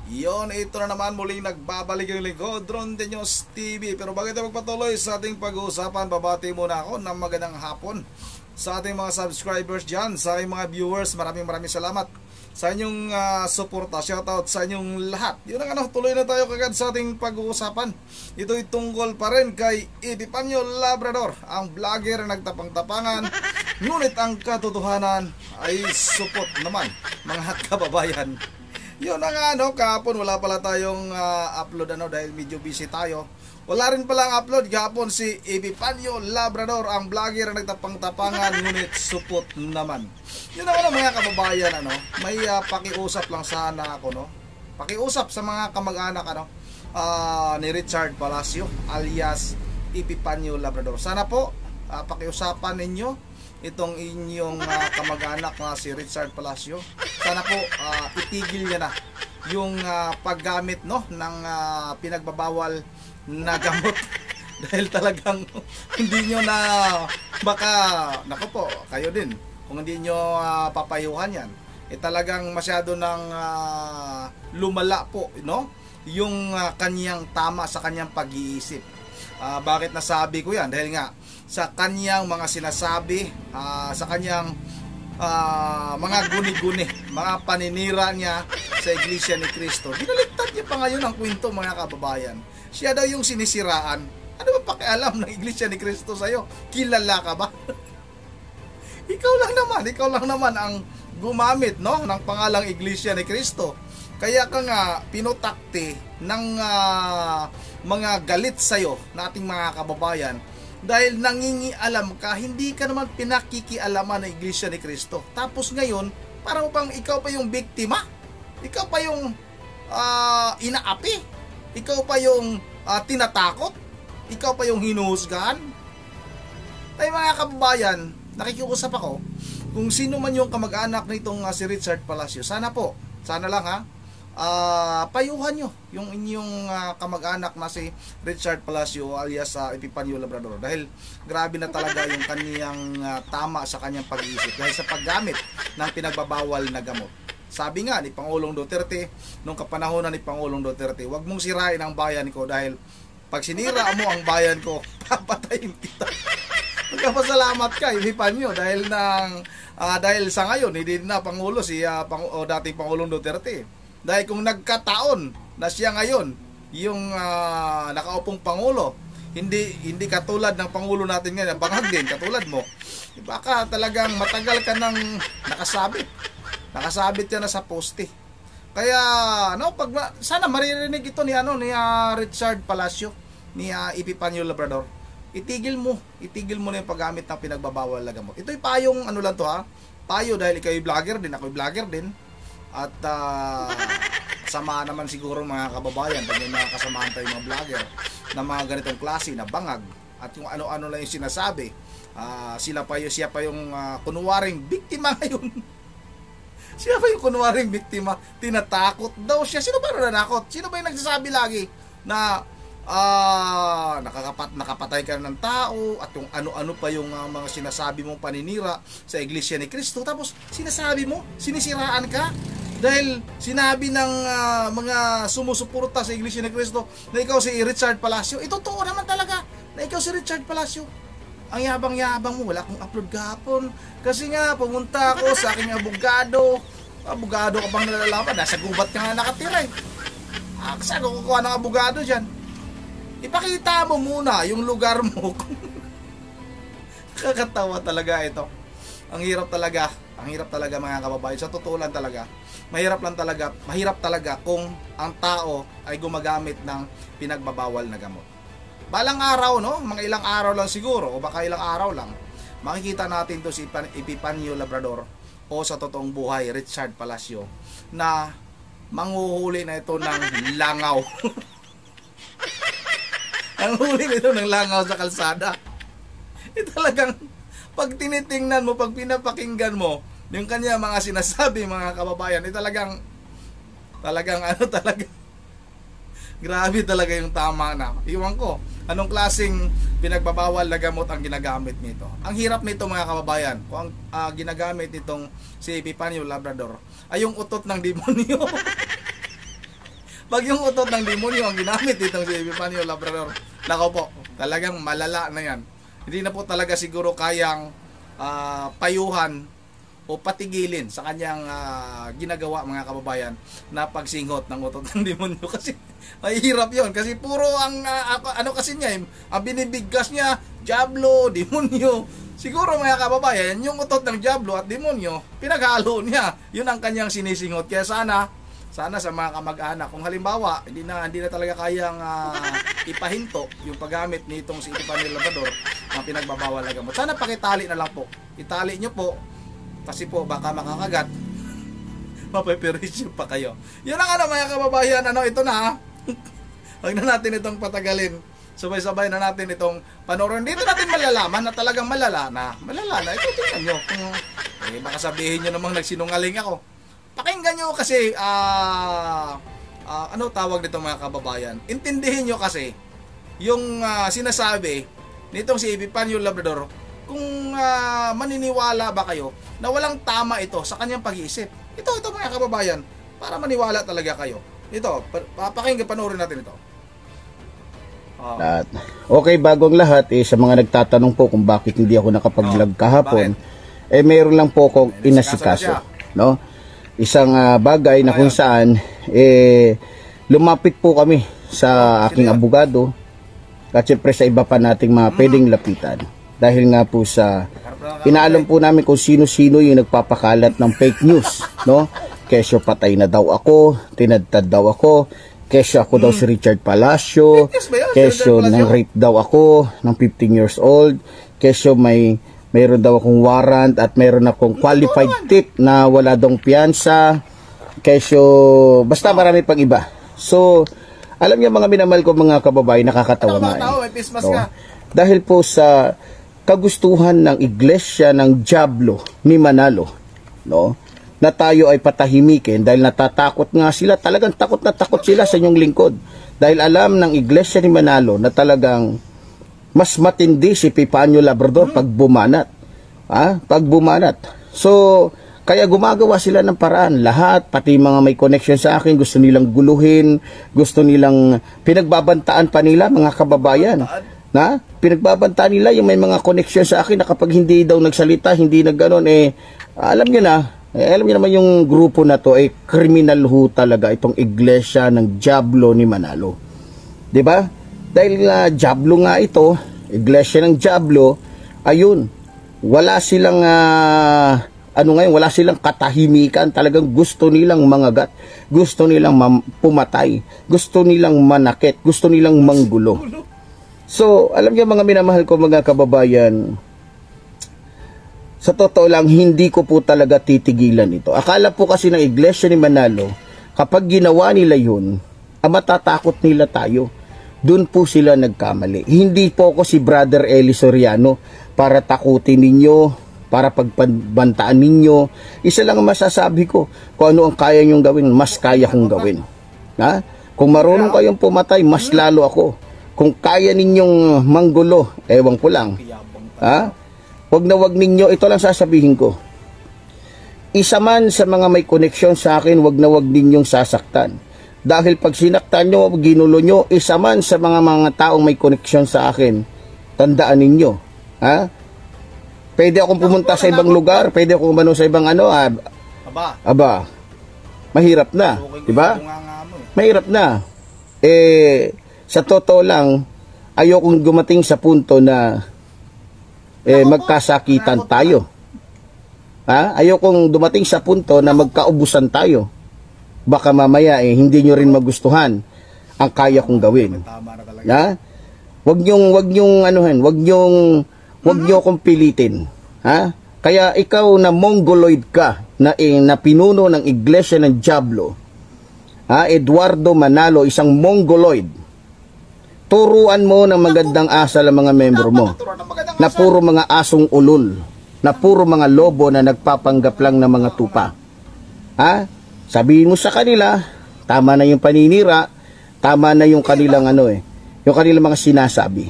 Yon, ito na naman muling nagbabalik yung lingkod, Ron De News TV. Pero bago tayo magpatuloy sa ating pag-uusapan, babati muna ako ng magandang hapon sa ating mga subscribers dyan, sa ating mga viewers. Maraming salamat sa inyong suporta. Shoutout sa inyong lahat. Yun ang tuloy na tayo kagad sa ating pag-uusapan. Ito'y tungkol pa rin kay Epipanyo Labrador, ang vlogger na nagtapang-tapangan. Ngunit ang katotohanan ay supot naman, mga kababayan. Yun na nga, kahapon wala pala tayong upload dahil medyo busy tayo. Wala rin palang upload kahapon si Epipanyo Labrador, ang vlogger na nagtapang-tapangan ngunit supot naman. Yun na mga kababayan, may pakiusap lang sana ako, pakiusap sa mga kamag-anak ni Richard Palacio alias Epipanyo Labrador. Sana po pakiusapan ninyo itong inyong kamag-anak na si Richard Palacio. Sana po itigil niya na yung paggamit ng pinagbabawal na gamot dahil talagang hindi nyo na baka nako po kayo din kung hindi nyo papayuhan yan, talagang masyado ng lumala po yung kanyang tama sa kanyang pag-iisip. Bakit nasabi ko yan? Dahil nga sa kanyang mga sinasabi, sa kanyang mga guni-guni, mga paninira niya sa Iglesia ni Cristo. Binaliktad niya pa ngayon ang kwento, mga kababayan. Siya daw yung sinisiraan. Ano ba pakialam ng Iglesia ni Cristo sa'yo? Kilala ka ba? ikaw lang naman ang gumamit ng pangalang Iglesia ni Cristo. Kaya ka nga pinutakti ng mga galit sa'yo nating mga kababayan dahil nangingialam ka, hindi ka naman pinakikialaman ng Iglesia ni Cristo. Tapos ngayon, para mo pang ikaw pa yung biktima, ikaw pa yung inaapi, ikaw pa yung tinatakot, ikaw pa yung hinuhusgahan. Ay mga kababayan, nakikiusap ako, kung sino man yung kamag-anak nitong si Richard Palacio, sana lang payuhan nyo yung inyong kamag-anak na si Richard Palacio alias Epipanyo Labrador, dahil grabe na talaga yung kanyang tama sa kanyang pag-iisip dahil sa paggamit ng pinagbabawal na gamot. Sabi nga ni Pangulong Duterte nung kapanahonan ni Pangulong Duterte, huwag mong sirain ang bayan ko dahil pag sinira mo ang bayan ko, papatayin kita. Magpapasalamat ka Epipanyo dahil sa ngayon hindi na Pangulo dating Pangulong Duterte. Dahil kung nagkataon na siya ngayon yung nakaupong Pangulo, hindi katulad ng Pangulo natin ngayon, bangag din katulad mo, baka talagang matagal ka nang nakasabit yan na sa poste. Kaya sana maririnig ito ni Richard Palacio, ni Epipanyo Labrador. Itigil mo na yung paggamit ng pinagbabawal na gamot. Ito'y payong lang to payo dahil ikaw ay vlogger din, ako ay vlogger din. At sama naman siguro mga kababayan pag may mga kasamaan tayong mga vlogger na mga ganitong klase na bangag at yung ano-ano lang yung sinasabi. Siya pa yung kunwaring biktima ngayon. Siya pa yung kunwaring biktima, tinatakot daw siya. Sino ba nanakot? Sino ba yung nagsasabi lagi na nakapatay ka ng tao at yung ano-ano pa yung mga sinasabi mong paninira sa Iglesia ni Cristo, tapos sinasabi mo, sinisiraan ka dahil sinabi ng mga sumusuporta sa Iglesia ni Cristo na ikaw si Richard Palacio. Totoo naman talaga na ikaw si Richard Palacio. Ang yabang-yabang mo, wala kong upload kahapon kasi nga pumunta ako sa aking abogado ka bang nalalaman, nasa gubat ka nga nakatira saan ko kukuha ng abogado dyan? Ipakita mo muna yung lugar mo. Kakatawa talaga ito. Ang hirap talaga mga kababayan. Sa totoo lang talaga, mahirap talaga kung ang tao ay gumagamit ng pinagbabawal na gamot. Balang araw, mga ilang araw lang siguro, o baka ilang araw lang, makikita natin to si Epipanyo Labrador o sa totoong buhay Richard Palacio na manghuhuli na ito ng langaw. Ang huli nito ng langaw sa kalsada. Talagang pag tinitingnan mo, pag pinapakinggan mo yung kanya mga sinasabi mga kababayan, talagang grabe talaga yung tama na. Iwan ko, anong klaseng pinagbabawal na gamot ang ginagamit nito. Ang hirap nito mga kababayan, kung ang ginagamit nitong si Epipanyo Labrador ay yung utot ng demonyo. Pag yung utot ng demonyo ang ginamit itong si Epifanio Labrador, nako po, talagang malala na yan. Hindi na po talaga siguro kayang payuhan o patigilin sa kanyang ginagawa, mga kababayan, na pagsinghot ng utot ng demonyo. Kasi mahirap yon, kasi puro ang ano kasi niya, ang binibigkas niya, diablo, demonyo. Siguro, mga kababayan, yung utot ng diablo at demonyo, pinaghalo niya. Yun ang kanyang sinisinghot. Kaya sana sa mga kamag-anak, kung halimbawa hindi na talaga kayang ipahinto yung paggamit nitong si Epifanio Labrador, ang pinagbabawal na gamot, sana pakitali na lang po. Itali nyo po, kasi po baka makakagat, mapeperisyo pa kayo. Yun ang ano, mga kababayan, ito na. Huwag na natin itong patagalin. Sabay-sabay na natin itong panoorin. Dito natin malalaman na talagang malala na. Ito, tingnan nyo. Baka sabihin nyo namang nagsinungaling ako. Pakinggan nyo kasi, ano tawag nito, mga kababayan? Intindihin nyo kasi yung sinasabi nitong si Epifanio Labrador, kung maniniwala ba kayo na walang tama ito sa kanyang pag-iisip. Ito mga kababayan, para maniwala talaga kayo. Ito, pakinggan, panoorin natin ito. Okay, bagong lahat, sa mga nagtatanong po kung bakit hindi ako nakapag-vlog kahapon, mayroon lang po akong inasikaso, no? Isang bagay na kung saan lumapit po kami sa aking abogado at syempre sa iba pa nating mga pwedeng lapitan, dahil nga po sa inaalam po namin kung sino-sino yung nagpapakalat ng fake news, no? Kesyo patay na daw ako, tinadtad daw ako, kesyo ako daw si Richard Palacio, kesyo nang rape daw ako ng 15 years old, kesyo mayroon daw akong warrant at mayroon akong qualified tip na wala daw piyansa, kesyo basta marami pang iba. So alam niyo, mga minamahal ko mga kababayan, nakakatawa na dahil po sa kagustuhan ng iglesia ng diablo ni Manalo, no, na tayo ay patahimikin dahil natatakot nga sila, talagang takot na takot sila sa inyong lingkod, dahil alam ng iglesia ni Manalo na talagang mas matindi si Epifanio Labrador pag bumanat, pag bumanat. So kaya gumagawa sila ng paraan, lahat, pati mga may connection sa akin, gusto nilang guluhin, gusto nilang pinagbabantaan pa nila, mga kababayan, na pinagbabantaan nila yung may mga connection sa akin na kapag hindi daw nagsalita, hindi nagganon, alam nyo na, alam niyo naman yung grupo na to ay criminal ho talaga, itong iglesia ng diablo ni Manalo. 'Di ba? Dahil diablo nga ito, iglesia ng diablo, ayun. Wala silang wala silang katahimikan, talagang gusto nilang mangagat, gusto nilang pumatay, gusto nilang manakit, gusto nilang manggulo. So, alam niyo mga minamahal ko mga kababayan, sa totoo lang, hindi ko po talaga titigilan ito. Akala po kasi ng iglesia ni Manalo, kapag ginawa nila yun, matatakot nila tayo. Doon po sila nagkamali. Hindi po ako si Brother Eli Soriano para takutin ninyo, para pagbantaan ninyo. Isa lang masasabi ko, kung ano ang kaya nyong gawin, mas kaya kong gawin. Kung marunong kayong pumatay, mas lalo ako. Kung kaya ninyong manggulo, ewan ko lang. Wag na wag ninyo, ito lang sasabihin ko. Isa man sa mga may koneksyon sa akin, wag na wag ninyong sasaktan. Dahil pag sinaktan nyo, ginulo nyo, isa man sa mga taong may koneksyon sa akin, tandaan ninyo. Pwede akong pumunta sa ibang lugar, pwede akong umano sa ibang aba, mahirap na, diba? Mahirap na. Sa totoo lang, ayokong gumating sa punto na magkasakitan tayo. Ayokong dumating sa punto na magkaubusan tayo. Baka mamaya hindi nyo rin magustuhan ang kaya kong gawin. Wag nyo akong pilitin. Kaya ikaw na mongoloid ka, na pinuno ng iglesia ng diablo, Eduardo Manalo, isang mongoloid, turuan mo ng magandang asal ang mga membro mo, na puro mga asong ulol, na puro mga lobo na nagpapanggap lang ng mga tupa. Sabihin mo sa kanila, tama na yung paninira, tama na yung kanilang yung kanilang mga sinasabi.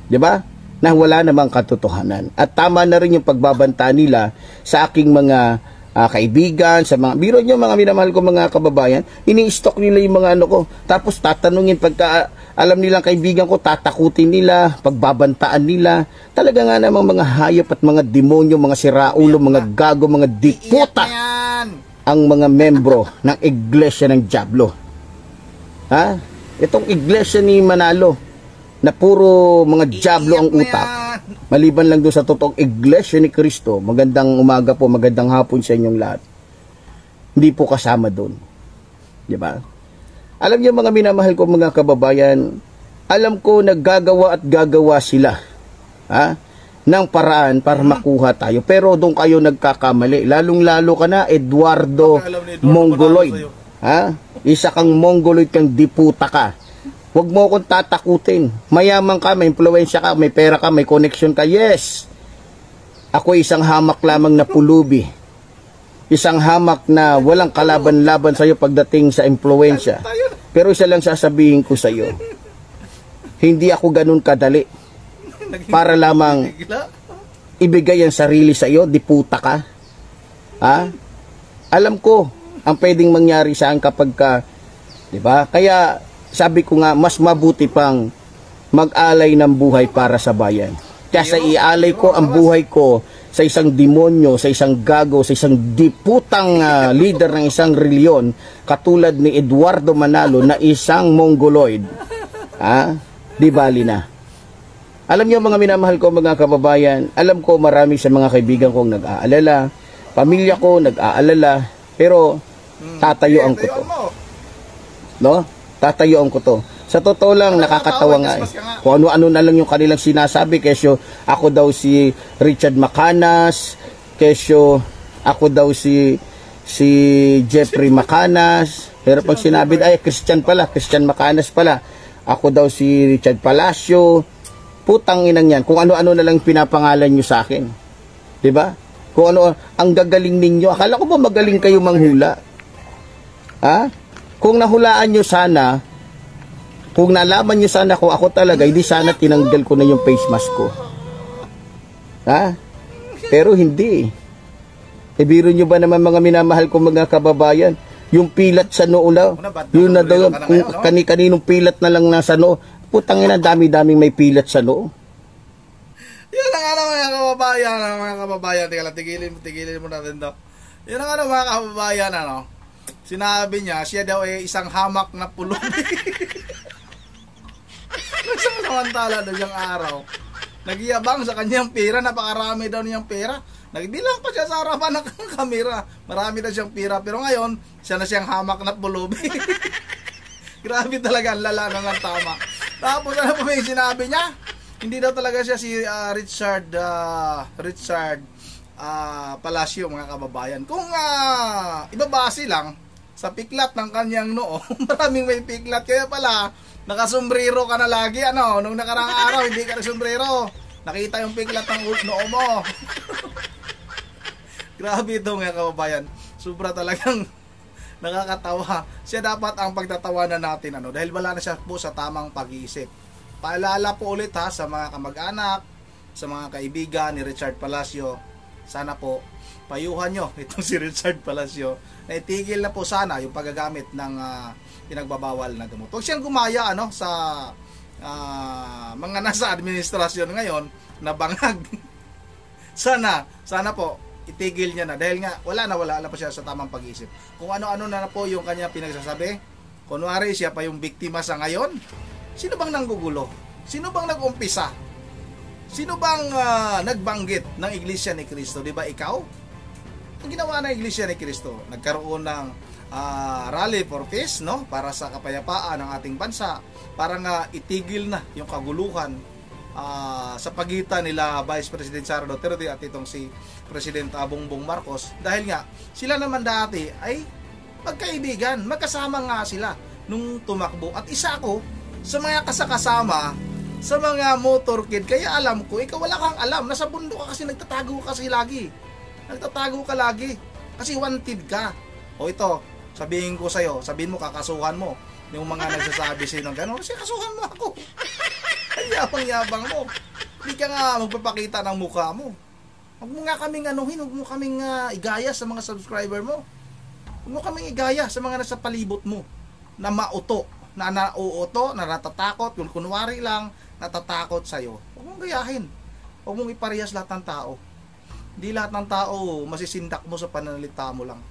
'Di ba? Na wala namang katotohanan. At tama na rin yung pagbabanta nila sa aking mga kaibigan, sa mga biro nyo, mga minamahal ko mga kababayan, ini-stock nila yung mga ano ko. Tapos tatanungin pagka alam nilang kaibigan ko, tatakutin nila, pagbabantaan nila. Talaga nga namang mga hayop at mga demonyo, mga siraulo, mga gago, mga diputa ang mga membro ng iglesia ng Diablo. Ha? Itong iglesia ni Manalo na puro mga Diablo ang utak. Maliban lang doon sa totoong iglesia ni Kristo, magandang umaga po, magandang hapon sa inyong lahat. Hindi po kasama doon. Di ba? Alam niyo mga minamahal ko mga kababayan, alam ko naggagawa at gagawa sila ng paraan para makuha tayo. Pero doon kayo nagkakamali. Lalong-lalo ka na, Eduardo Mongoloid. Isa kang Mongoloid, kang diputa ka. Huwag mo akong tatakutin. Mayaman ka, may impluwensya ka, may pera ka, may connection ka. Yes! Ako isang hamak lamang na pulubi. Isang hamak na walang kalaban-laban sa'yo pagdating sa impluwensya. Pero isa lang sasabihin ko sa'yo. Hindi ako ganun kadali. Para lamang ibigay ang sarili sa'yo, diputa ka. Alam ko, ang pwedeng mangyari saan kapag ka, diba? Kaya, sabi ko nga, mas mabuti pang mag-alay ng buhay para sa bayan. Kaya ialay ko ang buhay ko sa isang demonyo, sa isang gago, sa isang diputang leader ng isang reliyon, katulad ni Eduardo Manalo na isang Mongoloid. Di bali na. Alam niyo mga minamahal ko mga kababayan, alam ko marami sa mga kaibigan kong nag-aalala, pamilya ko nag-aalala, pero tatayuan ko to. No? Tatayuan ko to. Sa totoo lang, nakakatawa nga eh. Kung ano-ano na lang yung kanilang sinasabi. Kesyo, ako daw si Richard Macanas. Kesyo, ako daw si Jeffrey Macanas. Pero pag sinabi, ay, Christian Macanas pala. Ako daw si Richard Palacio. Putang inang yan. Kung ano-ano na lang pinapangalan nyo sa akin. Diba? Kung ano, ang gagaling ninyo. Akala ko ba magaling kayo manghula? Kung nahulaan nyo sana, kung nalaman nyo sana kung ako talaga, hindi sana tinanggal ko na yung face mask ko. Pero hindi. Biro nyo ba naman mga minamahal ko mga kababayan, yung pilat sa noo na, yun na daw, kung kani-kaninong pilat na lang nasa noo, putang ina, dami-daming may pilat sa noo. Yan ang mga kababayan, tika lang, tigilin mo natin daw. Yan ang mga kababayan, sinabi niya, siya daw ay isang hamak na pulubi. Samantala daw yung araw, nagyabang sa kanyang pera, napakarami daw niyang pera. Nagbilang pa siya sa harapan ng kamera. Marami na siyang pera, pero ngayon, siya na siyang hamak na pulubi. Grabe talaga, ang lala ng tama. Tapos ano pa may sinabi niya? Hindi daw talaga siya si Richard Palacio mga kababayan. Kung ibabase lang sa piklat ng kanyang noo, maraming may piklat. Kaya pala, nakasombrero ka na lagi. Nung nakarang araw, hindi ka na sombrero. Nakita yung piklat ng noo mo. Grabe ito mga kababayan. Sobra talagang nakakatawa. Siya dapat ang pagtatawanan natin. Dahil wala na siya po sa tamang pag-iisip. Paalala po ulit sa mga kamag-anak, sa mga kaibigan ni Richard Palacio. Sana po, payuhan nyo itong si Richard Palacio na itigil na po sana yung paggagamit ng pinagbabawal na gamot. Huwag siyang gumaya sa mga nasa administrasyon ngayon na bangag. Sana po itigil niya na dahil nga wala na pa siya sa tamang pag-iisip. Kung ano-ano na po yung kanya pinagsasabi, kunwari siya pa yung biktima sa ngayon. Sino bang nanggugulo? Sino bang nag-umpisa? Sino bang nagbanggit ng Iglesia ni Cristo? Di ba ikaw? Ang ginawa ng Iglesia ni Cristo, nagkaroon ng rally for peace, para sa kapayapaan ng ating bansa, para nga itigil na yung kaguluhan sa pagitan nila Vice President Sara Duterte at itong si President Bongbong Marcos. Dahil nga, sila naman dati ay magkaibigan, magkasama nga sila nung tumakbo. At isa ako sa mga kasakasama sa mga motorkid, kaya alam ko, ikaw wala kang alam, nasa bundok ka kasi nagtatago ka lagi, kasi wanted ka. O ito, sabihin ko sa'yo, sabihin mo, kakasuhan mo yung mga nagsasabi sa'yo ng gano'n, kasi kasuhan mo ako. Ay, yabang-yabang mo, hindi ka nga magpapakita ng mukha mo. Huwag mo nga kaming anuhin, huwag mo kaming igaya sa mga subscriber mo. Huwag mo kaming igaya sa mga nasa palibot mo na mauto, na nauuto, na natatakot, yung kunwari lang natatakot sa'yo. Huwag mong gayahin. Huwag mong iparehas lahat ng tao. Hindi lahat ng tao masisindak mo sa pananalita mo lang.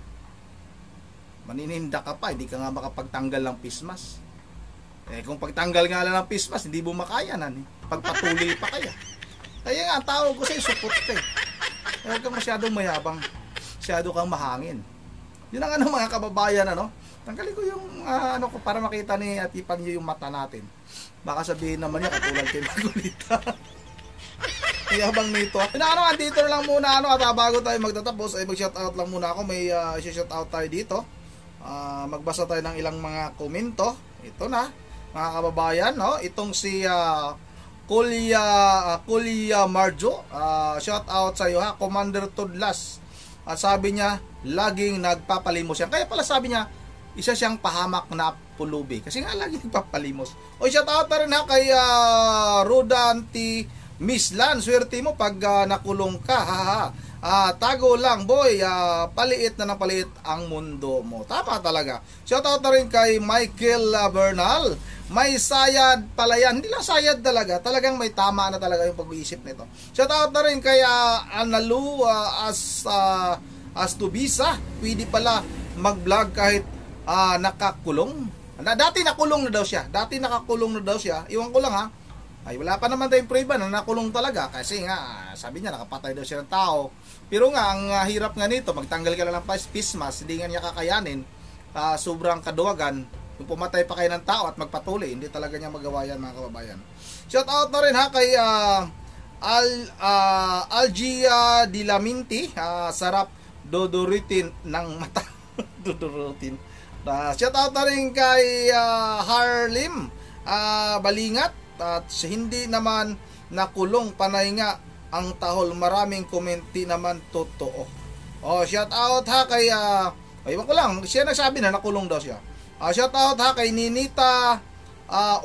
Maninindak ka pa, hindi ka nga makapagtanggal ng pismas. Kung pagtanggal nga lang ng pismas, hindi mo makayanan. Pagpatuloy pa kaya. Kaya nga, ang tawag ko sa'yo, support ka eh. Huwag kang masyadong mayabang. Masyado kang mahangin. Yun ang mga kababayan, tanggalin ko yung ko para makita ni Atipan nyo yung mata natin. Baka sabihin naman niya, katulad kay Magulita. Mayabang nito. Andito na lang muna, at bago tayo magtatapos, ay mag-shoutout lang muna ako. May shoutout tayo dito. Magbasa tayo ng ilang mga komento. Ito na, mga kababayan, itong si Kulia Marjo, shout out sa iyo Commander Tudlas. At sabi niya, laging nagpapalimos yan. Kaya pala sabi niya, isa siyang pahamak na pulubi. Kasi nga laging nagpapalimos. O shout out na rin kay Rodanti Mislan. Swerte mo pag nakulong ka. Tago lang boy, paliit na ng paliit ang mundo mo. Tama talaga. Shout out na rin kay Michael Bernal. May sayad pala yan. Hindi lang sayad talaga. Talagang may tama na talaga yung pag-iisip nito. Shout out na rin kay Analu as to visa. Pwede pala mag-vlog kahit nakakulong. Dati nakulong na daw siya. Iwan ko lang ay wala pa naman tayong prueba na nakulong talaga. Kasi nga, sabi niya nakapatay daw siya ng tao. Pero nga, ang hirap nga nito, magtanggal ka lang ng pismas, hindi nga niya kakayanin. Sobrang kaduwagan. Yung pumatay pa kayo ng tao at magpatuloy, hindi talaga niya magawa yan, mga kababayan. Shout out na rin kay Algia Dilaminti. Sarap dodoritin ng mata. Dodoritin. Shout out na rin kay Harlim Balingat. At hindi naman nakulong, panay nga ang tahol. Maraming komenti naman totoo. Shout out kay iwan ko lang, siya nagsabi na nakulong daw siya. Shout out kay Ninita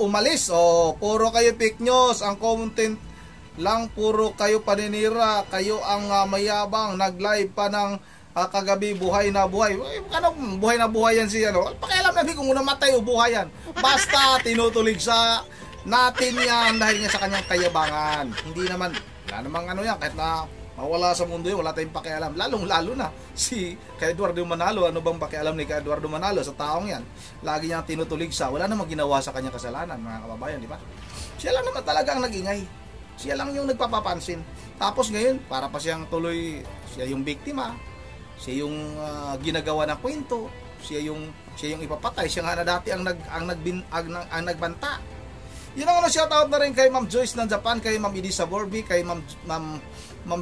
Umalis. Puro kayo fake news. Ang content lang puro kayo paninira. Kayo ang mayabang. Nag-live pa ng kagabi, buhay na buhay. Buhay na buhay yan siya. Pakialam namin kung namatay o buhay yan. Basta tinutulig sa natin yan dahil nga sa kanyang kayabangan. Hindi naman, wala namang yan, kahit na mawala sa mundo yun, wala tayong pakialam. Lalong-lalo na si kay Eduardo Manalo. Ano bang pakialam ni kay Eduardo Manalo sa taong yan? Lagi niyang tinutulig sa, wala namang ginawa sa kanyang kasalanan, mga kababayan, di ba? Siya lang naman talaga ang nag-ingay. Siya lang yung nagpapapansin. Tapos ngayon, para pa siyang tuloy, siya yung biktima, siya yung ginagawa ng kwento, siya yung ipapatay, siya nga na dati ang nagbanta. Yun ang shoutout na rin kay Ma'am Joyce ng Japan, kay Ma'am Elisa Borby, kay Ma'am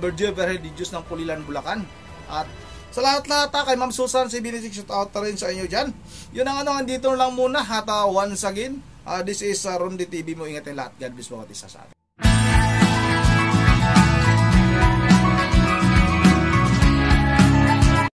Bergio Verhedius ng Pulilan, Bulacan. At sa lahat-lahat kay Ma'am Susan Sibinisik, shoutout na rin sa inyo dyan. Yun ang andito lang muna. At once again, this is Ronde TV mo. Ingatin lahat. God bless bawat isa sa atin.